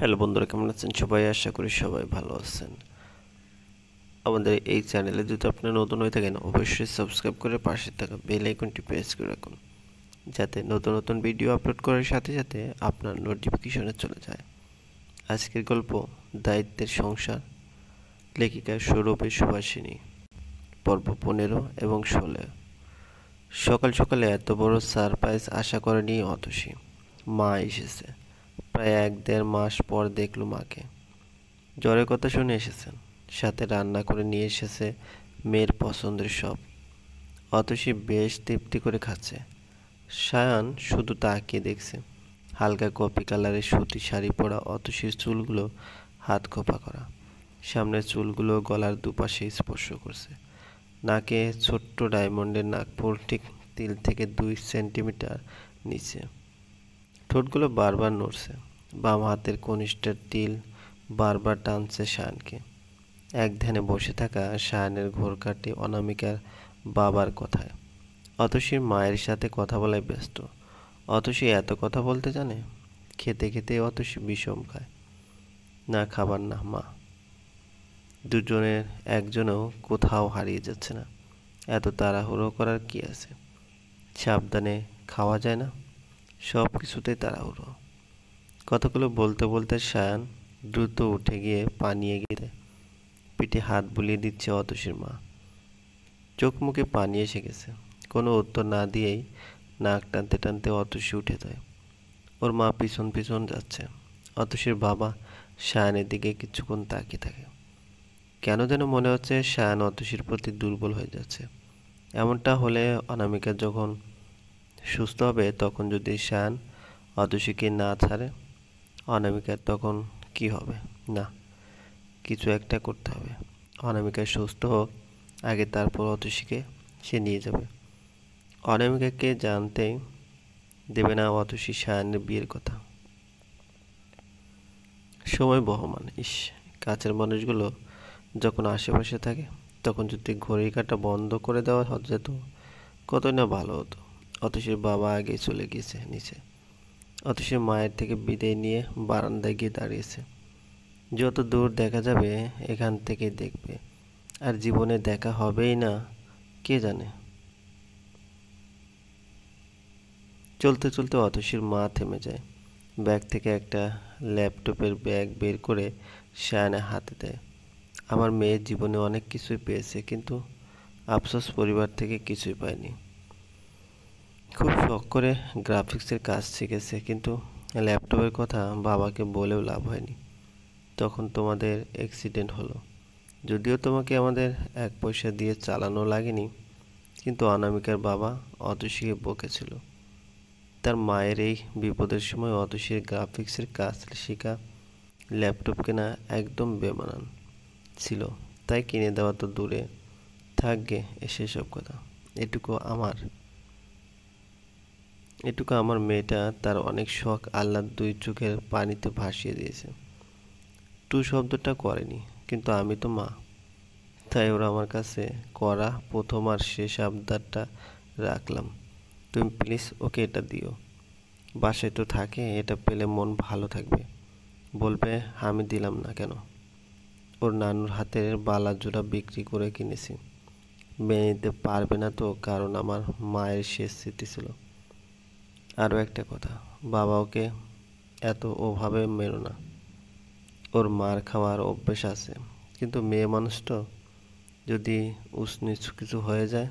Hello বন্ধুরা, কেমন আছেন সবাই? আশা করি সবাই ভালো আছেন। আমাদের এই চ্যানেলে যদি আপনি নতুন হয়ে থাকেন, অবশ্যই সাবস্ক্রাইব করে পাশে থাকা বেল আইকনটি প্রেস করে রাখুন, যাতে নতুন নতুন ভিডিও আপলোড করার সাথে সাথে আপনার নোটিফিকেশনে চলে যায়। আজকের গল্প দায়িত্বের সংসার, লেখিকা সৌরভী সুভাষিনী, পর্ব 15 এবং 16। সকাল সকালে এত বড় সারপ্রাইজ আশা করেনি অতসী। মা এসেছে। প্রায় 1-1.5 মাস পর দেখলো মাকে। জ্বরের কথা শুনে এসেছেন, সাথে রান্না করে নিয়ে এসেছে মেয়ের পছন্দের সব। অতসী বেশ তৃপ্তি করে খাচ্ছে। সায়ান শুধু তাকিয়ে দেখছে। হালকা কপি কালারের সুতি শাড়ি পরা অতসীর চুলগুলো হাত খোপা করা, সামনের চুলগুলো গলার দুপাশে স্পর্শ করছে। নাকে ছোট্ট ডায়মন্ডের নাকফুল, ঠিক তিল থেকে 2 সেন্টিমিটার নিচে। ঠোঁটগুলো বারবার নড়ছে। বাম হাতের কনিষ্ঠের তিল বারবার টানছে সায়ানকে। এক ধ্যানে বসে থাকা সায়ানের ঘোর কাটে অনামিকার বাবার কথায়। অতসীর মায়ের সাথে কথা বলায় ব্যস্ত। অতসী এত কথা বলতে জানে? খেতে খেতে অতসী বিষম খায়। না খাবার না মা। দুজনের একজনও কোথাও হারিয়ে যাচ্ছে না। এত তাড়াহুড়ো করার কি আছে? সাবধানে খাওয়া যায় না? সব কিছুতেই তাড়াহুড়ো। কথাগুলো বলতে বলতে সায়ান দ্রুত উঠে গিয়ে পানি এগিয়ে দেয়। পিঠে হাত বুলিয়ে দিচ্ছে অতসীর মা। চোখ মুখে পানি এসে গেছে। কোনো উত্তর না দিয়েই নাক টানতে টানতে অতসী উঠে যায়। ওর মা পিছন পিছন যাচ্ছে। অতসীর বাবা সায়ানের দিকে কিছুক্ষণ তাকিয়ে থাকে। কেন যেন মনে হচ্ছে সায়ান অতসীর প্রতি দুর্বল হয়ে যাচ্ছে। এমনটা হলে অনামিকা যখন সুস্থ হবে, তখন যদি সায়ান অতসীকে না ছাড়ে, অনামিকার তখন কি হবে? না, কিছু একটা করতে হবে। অনামিকা সুস্থ হোক আগে, তারপর অতসীকে সে নিয়ে যাবে। অনামিকাকে জানতেই দেবে না অতসী সায়ানের বিয়ের কথা। সময় বহমান। কাছের মানুষগুলো যখন আশেপাশে থাকে, তখন যদি ঘড়ির কাঁটা বন্ধ করে দেওয়া যেত, কতই না ভালো হতো। অতসীর বাবা আগেই চলে গিয়েছে নিচে। অতসীর মায়ের থেকে বিদায় নিয়ে বারান্দায় গিয়ে দাঁড়িয়েছে। যত দূর দেখা যাবে এখান থেকেই দেখবে, আর জীবনে দেখা হবেই না কে জানে। চলতে চলতে অতসীর মা থেমে যায়। ব্যাগ থেকে একটা ল্যাপটপের ব্যাগ বের করে সায়ানের হাতে দেয়। আমার মেয়ের জীবনে অনেক কিছুই পেয়েছে, কিন্তু আফসোস পরিবার থেকে কিছুই পায়নি। খুব শখ করে গ্রাফিক্সের কাজ শিখেছে, কিন্তু ল্যাপটপের কথা বাবাকে বলেও লাভ হয়নি। তখন তোমাদের অ্যাক্সিডেন্ট হলো। যদিও তোমাকে আমাদের 1 পয়সা দিয়ে চালানো লাগেনি, কিন্তু অনামিকার বাবা অতসীকে বকেছিল। তার মায়ের এই বিপদের সময় অতসীর গ্রাফিক্সের কাজ শেখা, ল্যাপটপ কেনা একদম বেমানান ছিল। তাই কিনে দেওয়া তো দূরে থাকবে, সেসব কথা। এটুকু আমার মেয়েটা তার অনেক শখ আহ্লাদ 2 চোখের পানিতে ভাসিয়ে দিয়েছে। টু শব্দটা করেনি, কিন্তু আমি তো মা, তাই ওরা আমার কাছে করা প্রথম আর শেষ আবদারটা রাখলাম। তুমি প্লিজ ওকে এটা দিও। বাসায় তো থাকে, এটা পেলে মন ভালো থাকবে। বলবে আমি দিলাম না কেন। ওর নানুর হাতের বালা জোড়া বিক্রি করে কিনেছি। মেনে নিতে পারবে না তো, কারণ আমার মায়ের শেষ স্মৃতি ছিল। আরও একটা কথা, বাবা ওকে এত ওভাবে মেরো না। ওর মার খাওয়ার অভ্যেস আছে, কিন্তু মেয়ে মানুষ তো, যদি উসনিচ কিছু হয়ে যায়।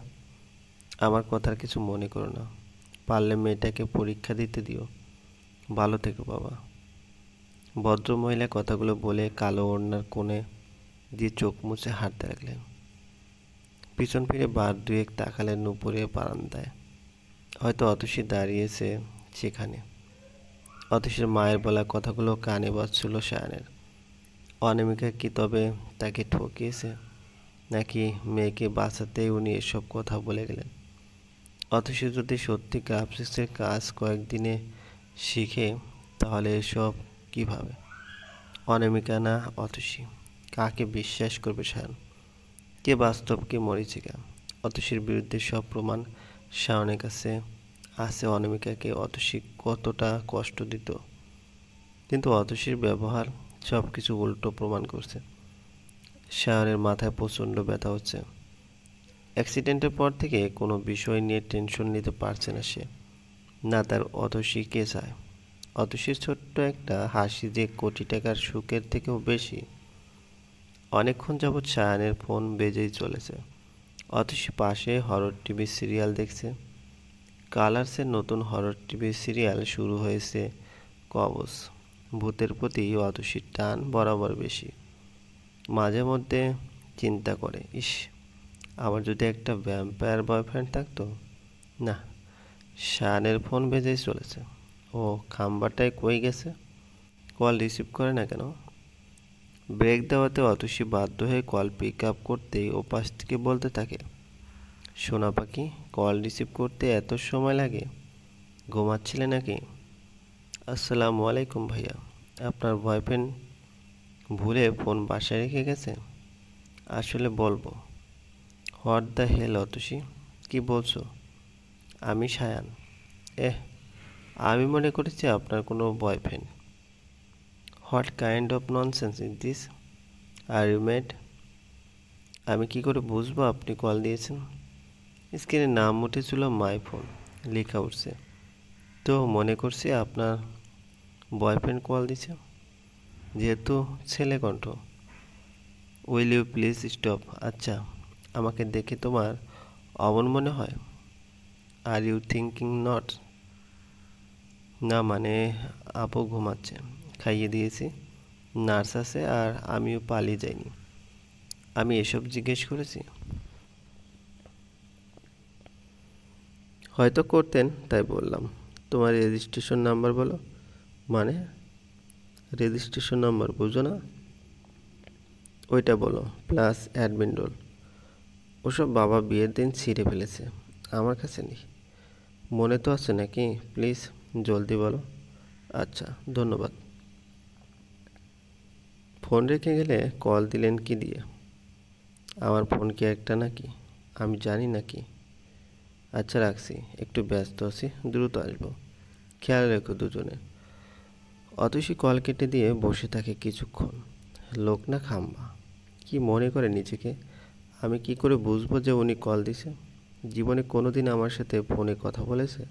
আমার কথার কিছু মনে করো না। পারলে মেয়েটাকে পরীক্ষা দিতে দিও। ভালো থেকো বাবা। ভদ্রমহিলা কথাগুলো বলে কালো ওড়নার কোণে দিয়ে চোখ মুছে হাঁটতে লাগলেন। পিছন ফিরে বার 2-1 তাকালেন উপরে বারান্দায়। হয়তো অতসী দাঁড়িয়েছে সেখানে। অতসীর মায়ের বলা কথাগুলো কানে বাজছিল সায়ানের। অনামিকা কি তবে তাকে ঠকিয়েছে, নাকি মেয়েকে বাঁচাতেই উনি এসব কথা বলে গেলেন? অতসী যদি সত্যি গ্রাফিক্সের কাজ কয়েকদিনে শিখে, তাহলে এসব কিভাবে? অনামিকা না অতসী, কাকে বিশ্বাস করবে সায়ন? কে বাস্তব, কে মরীচিকা? অতসীর বিরুদ্ধে সব প্রমাণ সায়নের কাছে আছে। অনামিকাকে অতসী কতটা কষ্ট দিত কিন্তু অতসীর ব্যবহার সব কিছু উল্টো প্রমাণ করছে। শায়নের মাথায় প্রচণ্ড ব্যথা হচ্ছে। অ্যাক্সিডেন্টের পর থেকে কোনো বিষয় নিয়ে টেনশন নিতে পারছে না সে। না তার অতসীকে চায়। অতসীর ছোট্ট একটা হাসি যে কোটি টাকার সুখের থেকেও বেশি। অনেকক্ষণ যাবৎ শায়নের ফোন বেজেই চলেছে। অতসী পাশে হরর টিভি সিরিয়াল দেখছে। কালার্সের নতুন হরর টিভি সিরিয়াল শুরু হয়েছে কবজ। ভূতের প্রতি অতসীর টান বরাবর বেশি। মাঝে মধ্যে চিন্তা করে, ইস, আমার যদি একটা ভ্যাম্পায়ার বয়ফ্রেন্ড থাকতো। না, শানের ফোন বেজেই চলেছে। ও খাম্বাটায় কই গেছে? কল রিসিভ করে না কেন? ব্রেক দেওয়াতে অতসী বাধ্য হয়ে কল পিক আপ করতেই ওপাশ থেকে বলতে থাকে, সোনা পাখি, কল রিসিভ করতে এত সময় লাগে? ঘুমাচ্ছিলে নাকি? আসসালামু আলাইকুম ভাইয়া, আপনার বয়ফ্রেন্ড ভুলে ফোন বাসায় রেখে গেছে? আসলে বলবো। হোয়াট দ্য হেল অতসী, কি বলছো? আমি শায়ান। এহ, আমি মনে করেছি আপনার কোনো boyfriend. What kind of nonsense is this? Are you mad? আমি কি করে বুঝবো আপনি কল দিয়েছেন? স্ক্রিনে নাম উঠেছিল মাই ফোন লেখা উঠছে, তো মনে করছি আপনার বয়ফ্রেন্ড কল দিছে। যেহেতু ছেলে কণ্ঠ। Will you please stop? আচ্ছা, আমাকে দেখে তোমার অমন মনে হয়? Are you thinking not? না মানে, আপু ঘুমাচ্ছে, খাইয়ে দিয়েছি, নার্স আছে, আর আমিও পালিয়ে যাইনি। আমি এসব জিজ্ঞেস করেছি? হয়তো করতেন, তাই বললাম। তোমার রেজিস্ট্রেশন নাম্বার বলো। মানে? রেজিস্ট্রেশন নাম্বার বুঝো না? ওইটা বলো, প্লাস অ্যাডমিন রোল। ওসব বাবা বিয়ের দিন ছিঁড়ে ফেলেছে, আমার কাছে নেই। মনে তো আছে নাকি? প্লিজ জলদি বলো। আচ্ছা, ধন্যবাদ। ফোন রেখে গেলে কল দিলেন কি দিয়ে? আমার ফোন কি একটা নাকি? আমি জানি নাকি? আচ্ছা রাখছি, একটু ব্যস্ত আছি, দ্রুত আসবো। খেয়াল রেখো দুজনে। অতসী কল কেটে দিয়ে বসে থাকে কিছুক্ষণ। লোক না খাম্বা, কি মনে করে নিজেকে? আমি কি করে বুঝবো যে উনি কল দিছে? জীবনে কোনোদিন আমার সাথে ফোনে কথা বলেছে?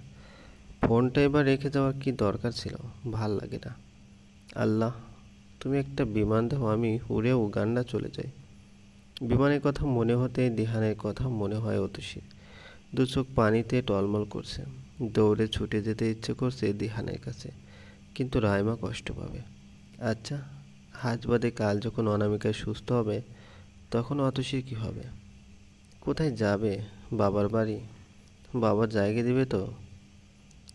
ফোনটা এবার রেখে যাওয়ার কি দরকার ছিল? ভাল লাগে না। আল্লাহ, তুমি একটা বিমান দাও, আমি উড়ে উগান্ডা চলে যাই। বিমানের কথা মনে হতেই দিহানের কথা মনে হয় অতসীর। দু চোখ পানিতে টলমল করছে। দৌড়ে ছুটে যেতে ইচ্ছে করছে দিহানের কাছে, কিন্তু রাইমা কষ্ট পাবে। আচ্ছা, আজ বাদে কাল যখন অনামিকায় সুস্থ হবে, তখন অতসীর কি হবে? কোথায় যাবে? বাবার বাড়ি? বাবা জায়গা দিবে তো?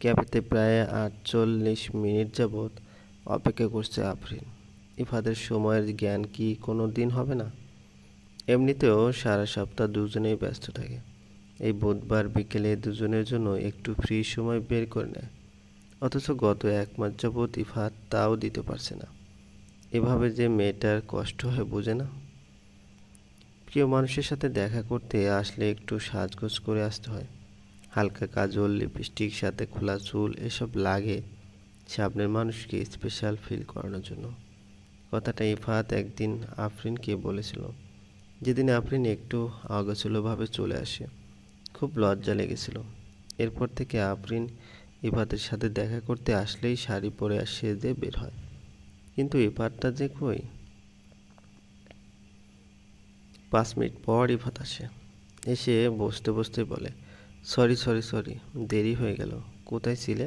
ক্যাফেতে প্রায় 48 মিনিট যাবৎ অপেক্ষা করছে আফরিন। ইফাদের সময়ের জ্ঞান কি কোনো দিন হবে না? এমনিতেও সারা সপ্তাহ দুজনেই ব্যস্ত থাকে। এই বুধবার বিকেলে দুজনের জন্য একটু ফ্রি সময় বের করে নেয়। অথচ গত 1 মাস যাবৎ ইফাত তাও দিতে পারছে না। এভাবে যে মেয়েটার কষ্ট হয় বোঝে না। প্রিয় মানুষের সাথে দেখা করতে আসলে একটু সাজগোজ করে আসতে হয়। হালকা কাজল, লিপস্টিক, সাথে খোলা চুল এসব লাগে সামনের মানুষকে স্পেশাল ফিল করানোর জন্য। কথাটা ইফাত একদিন আফরিনকে বলেছিল। যেদিন আফরিন একটু অগোছালোভাবে চলে আসে, খুব লজ্জা লেগেছিল। এরপর থেকে আফরিন ইফাতের সাথে দেখা করতে আসলেই শাড়ি পরে সেজে বের হয়। কিন্তু ইফাতটা যে কই? 5 মিনিট পর ইফাত আসে। এসে বসতে বসতে বলে, সরি সরি সরি, দেরি হয়ে গেল। কোথায় ছিলে?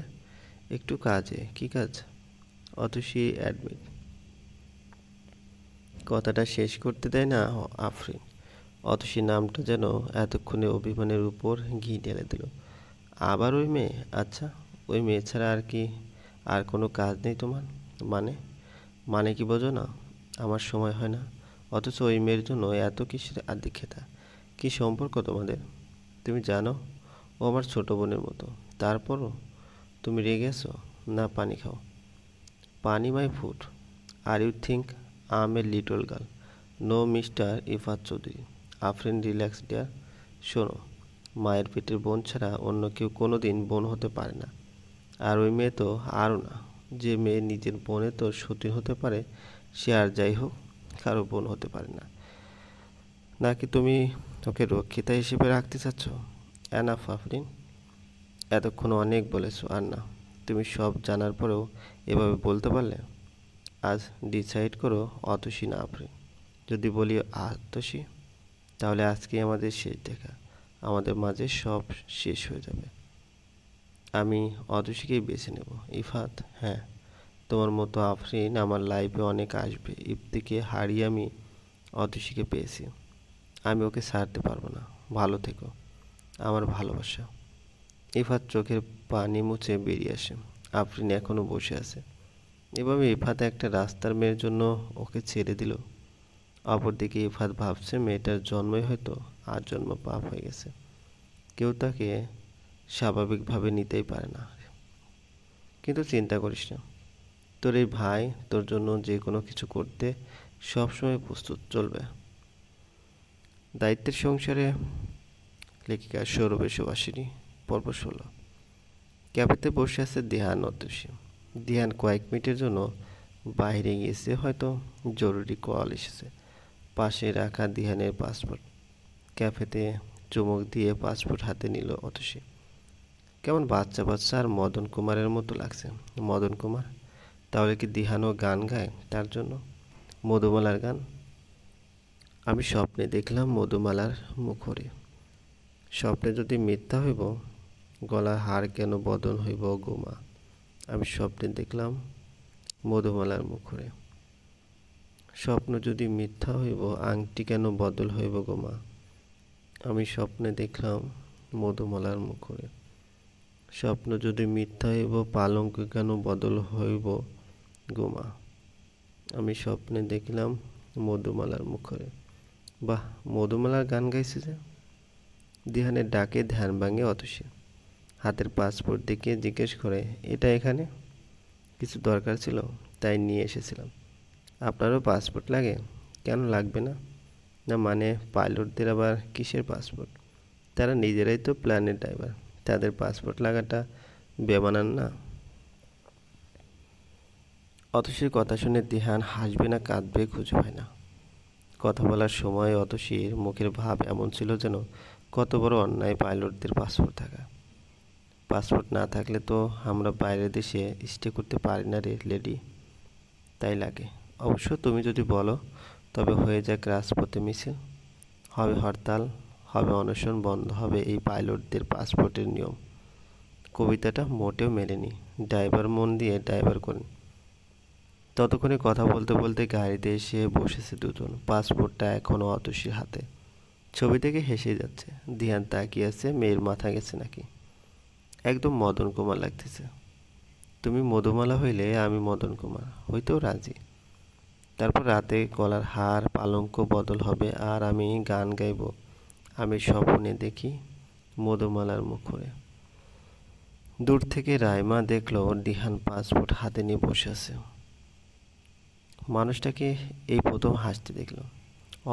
একটু কাজে। কি কাজ? অতসী অ্যাডমিট। কথাটা শেষ করতে দেয় না আফরিন। অতসী নামটা যেন এতক্ষণে অভিমানের উপর ঘি ঢেলে দিল। আবার ওই মেয়ে? আচ্ছা, ওই মেয়ে ছাড়া আর কোনো কাজ নেই তোমার? মানে? মানে কি বোঝো না? আমার সময় হয় না, অথচ ওই মেয়ের জন্য এত কিসের আদিক্ষেতা? কি সম্পর্ক তোমাদের? তুমি জানো ও আমার ছোট বোনের মতো। তারপরও তুমি রেগে আছো? না, পানি খাও। পানি my food. Are you think I am a little girl? No mister Ifat Chowdhury. Afrin, relax dear. শোনো, মায়ের পেটের বোন ছাড়া অন্য কেউ কোনো দিন বোন হতে পারে না। আর ওই মেয়ে তো আরও না। যে মেয়ে নিজের বোনে তোর সতীন হতে পারে সে আর যাই হোক কারো বোন হতে পারে না। নাকি তুমি ওকে রক্ষিতা হিসেবে রাখতে চাচ্ছ? এনাফ আফরিন, এতক্ষণ অনেক বলেছো, আর না। তুমি সব জানার পরেও এভাবে বলতে পারলে? আজ ডিসাইড করো, অতসী না আফরিন। যদি বলি আতসী, তাহলে আজকেই আমাদের শেষ দেখা, আমাদের মাঝে সব শেষ হয়ে যাবে। আমি অতসীকেই বেছে নেব ইফাত। হ্যাঁ, তোমার মতো আফরিন আমার লাইফে অনেক আসবে। ইফতিকে হারিয়ে আমি অতসীকে পেয়েছি, আমি ওকে ছাড়তে পারবো না। ভালো থেকো আমার ভালোবাসা। ইফাত চোখের পানি মুছে বেরিয়ে আসে। আফরিন এখনো বসে আছে। এভাবে ইফাত একটা রাস্তার মেয়ের জন্য ওকে ছেড়ে দিল। অপরদিকে ইফাত ভাবছে মেয়েটার জন্মই হয়তো আর জন্ম পাপ হয়ে গেছে। কেউ তাকে স্বাভাবিকভাবে নিতেই পারে না। কিন্তু চিন্তা করিস না, তোর এই ভাই তোর জন্য যে কোনো কিছু করতে সবসময় প্রস্তুত। চলবে। দায়িত্বের সংসারে, লেখিকা সৌরভে সুবাসিনী, পর্ব 16। ক্যাফেতে বসে আছে দিহান অতসী। দিহান কয়েক মিনিটের জন্য বাইরে গিয়েছে, হয়তো জরুরি কল এসেছে। পাশে রাখা দিহানের পাসপোর্ট। ক্যাফেতে চুমুক দিয়ে পাসপোর্ট হাতে নিল অতসী। কেমন বাচ্চা বাচ্চা আর মদন কুমারের মতো লাগছে। মদন কুমার? তাহলে কি দিহানও গান গায় তার জন্য? মধুমালার গান? আমি স্বপ্নে দেখলাম মধুমালার মুখরে। স্বপ্নে যদি মিথ্যা হইব, গলার হার কেন বদন হইব গোমা। আমি স্বপ্নে দেখলাম মধুমালার মুখরে। স্বপ্ন যদি মিথ্যা হইব, আংটি কেন বদল হইব গোমা। আমি স্বপ্নে দেখলাম মধুমালার মুখরে। স্বপ্ন যদি মিথ্যা হইব, পালঙ্ক কেন বদল হইব গোমা। আমি স্বপ্নে দেখলাম মধুমালার মুখরে। বাহ, মধুমালার গান গাইছে যে। দিহানের ডাকে ধ্যান ভাঙে অতসী। হাতের পাসপোর্ট দেখে জিজ্ঞেস করে, এটা এখানে? কিছু দরকার ছিল তাই নিয়ে এসেছিলাম। আপনারও পাসপোর্ট লাগে? কেন লাগবে না? না মানে পাইলটদের আবার কিসের পাসপোর্ট? তারা নিজেরাই তো প্ল্যানের ড্রাইভার, তাদের পাসপোর্ট লাগাটা বেমানান না? অতসীর কথা শুনে দিহান হাসবে না কাঁদবে খুঁজে পায় না। কথা বলার সময় অতসীর মুখের ভাব এমন ছিল যেন কত বড় অন্যায় পাইলটদের পাসপোর্ট থাকা। পাসপোর্ট না থাকলে তো আমরা বাইরের দেশে স্টে করতে পারি না রে লেডি, তাই লাগে। অবশ্য তুমি যদি বলো তবে হয়ে যাক রাজপথে মিছিল, হবে হরতাল, হবে অনশন, বন্ধ হবে এই পাইলটদের পাসপোর্টের নিয়ম। কবিতাটা মোটেও মেলেনি। ড্রাইভার মন দিয়ে ড্রাইভার করেন। ততক্ষণে কথা বলতে বলতে গাড়িতে এসে বসেছে দুজন। পাসপোর্টটা এখনও অতসীর হাতে। ছবি থেকে হেসে যাচ্ছে। ধ্যান তাকিয়ে আছে, মেয়ের মাথা গেছে নাকি? একদম মদন কুমার লাগতেছে। তুমি মধুমালা হইলে আমি মদন কুমার হইতেও রাজি। তারপর রাতে গলার হার পালঙ্ক বদল হবে আর আমি গান গাইব। আমি স্বপ্নে দেখি মধুমালার মুখরে। দূর থেকে রাইমা দেখলো দিহান পাসপোর্ট হাতে নিয়ে বসে আছে। মানুষটাকে এই প্রথম হাসতে দেখলো।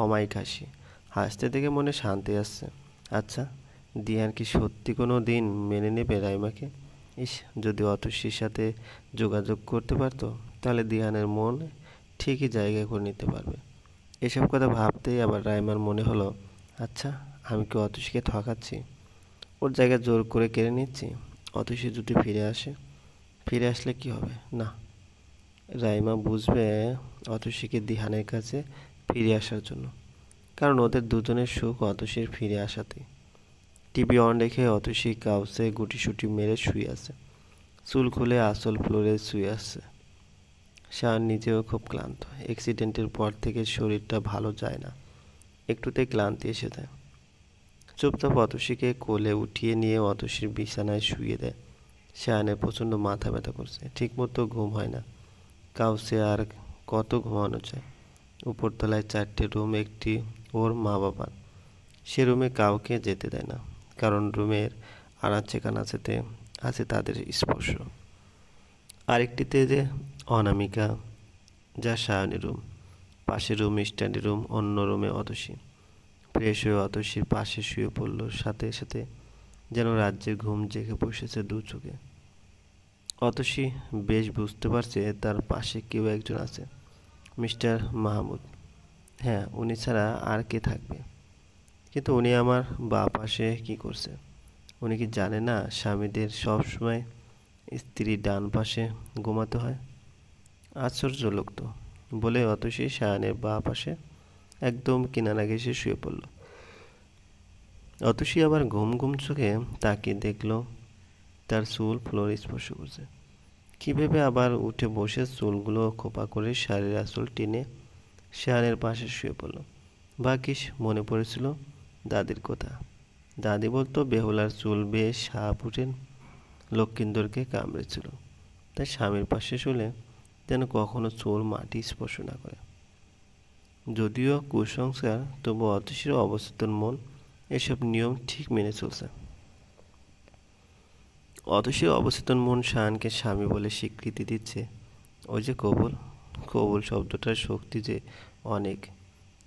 অমায়িক হাসি। হাসতে দেখে মনে শান্তি আসছে। আচ্ছা, দিহান কি সত্যি কোনো দিন মেনে নেবে রাইমাকে? ইস, যদি অতসীর সাথে যোগাযোগ করতে পারতো তাহলে দিহানের মন ঠিকই জায়গা করে নিতে পারবে। এসব কথা ভাবতেই আবার রাইমার মনে হলো, আচ্ছা আমি কি অতসীকে ঠকাচ্ছি? ওর জায়গা জোর করে কেড়ে নিচ্ছি? অতসী যদি ফিরে আসে? ফিরে আসলে কি হবে? না, রাইমা বুঝবে অতসীকে দিহানের কাছে ফিরে আসার জন্য, কারণ ওদের দুজনের সুখ অতসীর ফিরে আসাতেই। টিভি অন রেখে অতসী কাউসে গুটিসুটি মেরে শুয়ে আছে। চুল খুলে আসল ফ্লোরে শুয়ে আছে। শাওন নিজেও খুব ক্লান্ত। অ্যাক্সিডেন্টের পর থেকে শরীরটা ভালো যায় না, একটুতেই ক্লান্তি এসে যায়। চুপচাপ অতসীকে কোলে উঠিয়ে নিয়ে অতসীর বিছানায় শুয়ে দেয়। শায়নের প্রচণ্ড মাথা ব্যথা করছে, ঠিকমতো ঘুম হয় না। কাউসে আর কত ঘুমানো যায়? উপরতলায় 4টে রুম, একটি ওর মা বাবার। সে রুমে কাউকে যেতে দেয় না, কারণ রুমের আনাচে কানাচেতে আছে তাদের স্পর্শ। আরেকটিতে যে অনামিকা, যা সায়নের রুম। পাশের রুম স্টাডি রুম, অন্য রুমে অতসী। ফ্রেশ হয়ে অতসীর পাশে শুয়ে পড়ল, সাথে সাথে যেন রাজ্যের ঘুম জেগে বসেছে দু চোখে। অতসী বেশ বুঝতে পারছে তার পাশে কেউ একজন আছে, মিস্টার মাহমুদ। হ্যাঁ, উনি ছাড়া আর কে থাকবে? কিন্তু উনি আমার বাঁ পাশে কি করছে? উনি কি জানে না স্বামীদের সবসময় স্ত্রীর ডান পাশে ঘুমাতে হয়? আশ্চর্য লোক তো, বলে অতসী সায়ানের বাঁ পাশে একদম কিনারা ঘেঁষে শুয়ে পড়ল। অতসী আবার ঘুম ঘুম চোখে তাকিয়ে দেখল তার চুল ফ্লোর স্পর্শ করছে। কি ভেবে আবার উঠে বসে চুলগুলো খোপা করে শাড়ির আঁচল টেনে শায়ানের পাশে শুয়ে পড়ল। ভাগ্যিস মনে পড়েছিল দাদির কথা। দাদি বলতো বেহুলার চুল বেশ সাপ উঠে লক্ষিন্দরকে কামড়েছিল, তাই স্বামীর পাশে শুলে যেন কখনো চুল মাটি স্পর্শ না করে। যদিও কুসংস্কার, তবু অতসীর অবচেতন মন এসব নিয়ম ঠিক মেনে চলছে। অতসীর অবচেতন মন শায়ানকে স্বামী বলে স্বীকৃতি দিচ্ছে। ওই যে কবুল, কবুল শব্দটার শক্তি যে অনেক।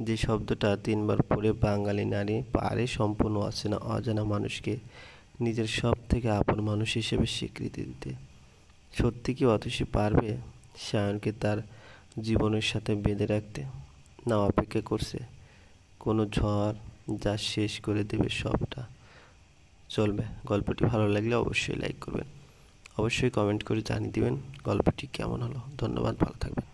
যে শব্দটা তিনবার পড়ে বাঙালি নারী পারে সম্পূর্ণ অচেনা অজানা মানুষকে নিজের সব থেকে আপন মানুষ হিসেবে স্বীকৃতি দিতে। সত্যি কি অতসী পারবে শায়নকে তার জীবনের সাথে বেঁধে রাখতে? না অপেক্ষা করছে কোনো ঝড় যা শেষ করে দেবে সবটা? চলবে। গল্পটি ভালো লাগলে অবশ্যই লাইক করবেন, অবশ্যই কমেন্ট করে জানিয়ে দিবেন গল্পটি কেমন হলো। ধন্যবাদ, ভালো থাকবেন।